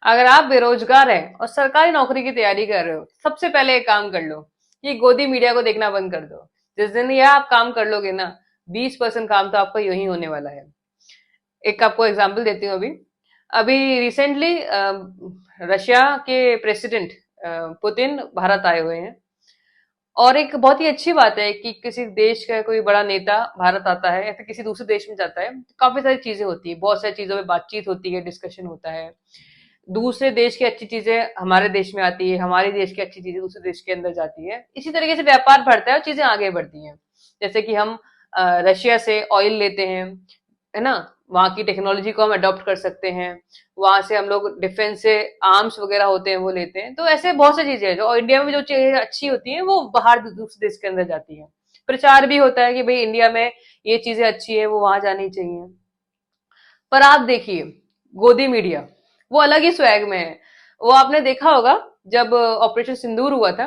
अगर आप बेरोजगार हैं और सरकारी नौकरी की तैयारी कर रहे हो, सबसे पहले एक काम कर लो, ये गोदी मीडिया को देखना बंद कर दो। जिस दिन ये आप काम कर लोगे ना, 20% काम तो आपका यही होने वाला है। एक आपको एग्जांपल देती हूँ। अभी अभी रिसेंटली रशिया के प्रेसिडेंट पुतिन भारत आए हुए हैं। और एक बहुत ही अच्छी बात है कि किसी देश का कोई बड़ा नेता भारत आता है या फिर किसी दूसरे देश में जाता है, तो काफी सारी चीजें होती है, बहुत सारी चीजों में बातचीत होती है, डिस्कशन होता है। दूसरे देश की अच्छी चीजें हमारे देश में आती है, हमारे देश की अच्छी चीजें दूसरे देश के अंदर जाती है, इसी तरीके से व्यापार बढ़ता है और चीजें आगे बढ़ती हैं। जैसे कि हम रशिया से ऑयल लेते हैं, है ना, वहां की टेक्नोलॉजी को हम अडॉप्ट कर सकते हैं। वहां से हम लोग डिफेंस से आर्म्स वगैरह होते हैं वो लेते हैं। तो ऐसे बहुत सी चीजें हैं, जो इंडिया में जो चीजें अच्छी होती हैं वो बाहर दूसरे देश के अंदर जाती हैं। प्रचार भी होता है कि भाई इंडिया में ये चीजें अच्छी है, वो वहां जानी चाहिए। पर आप देखिए, गोदी मीडिया वो अलग ही स्वैग में है। वो आपने देखा होगा, जब ऑपरेशन सिंदूर हुआ था,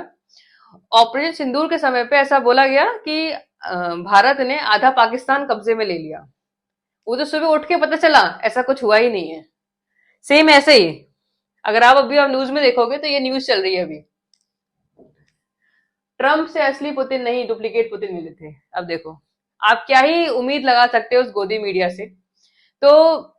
ऑपरेशन सिंदूर के समय पे ऐसा बोला गया कि भारत ने आधा पाकिस्तान कब्जे में ले लिया। वो तो सुबह उठ के पता चला ऐसा कुछ हुआ ही नहीं है। सेम ऐसे ही, अगर आप अभी आप न्यूज में देखोगे तो ये न्यूज चल रही है अभी, ट्रम्प से असली पुतिन नहीं, डुप्लीकेट पुतिन मिले थे। अब देखो, आप क्या ही उम्मीद लगा सकते हो उस गोदी मीडिया से। तो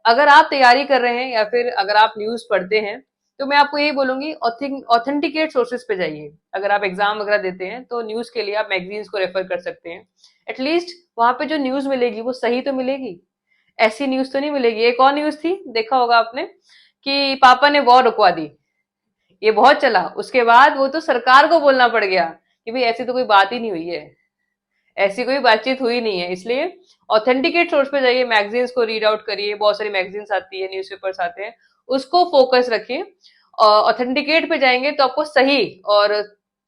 अगर आप तैयारी कर रहे हैं या फिर अगर आप न्यूज पढ़ते हैं, तो मैं आपको यही बोलूंगी, ऑथेंटिकेट सोर्सेज पे जाइए। अगर आप एग्जाम वगैरह देते हैं तो न्यूज के लिए आप मैगजीन्स को रेफर कर सकते हैं। एटलीस्ट वहां पे जो न्यूज मिलेगी वो सही तो मिलेगी, ऐसी न्यूज तो नहीं मिलेगी। एक और न्यूज थी, देखा होगा आपने, कि पापा ने वॉर रुकवा दी। ये बहुत चला, उसके बाद वो तो सरकार को बोलना पड़ गया कि भाई ऐसी तो कोई बात ही नहीं हुई है, ऐसी कोई बातचीत हुई नहीं है। इसलिए ऑथेंटिकेट सोर्स पे जाइए, मैगजीन्स को रीड आउट करिए, बहुत सारी मैगजीन्स आती है, न्यूज़पेपर्स आते हैं, उसको फोकस रखिए। ऑथेंटिकेट पे जाएंगे तो आपको सही और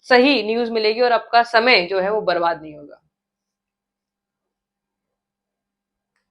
सही न्यूज मिलेगी और आपका समय जो है वो बर्बाद नहीं होगा।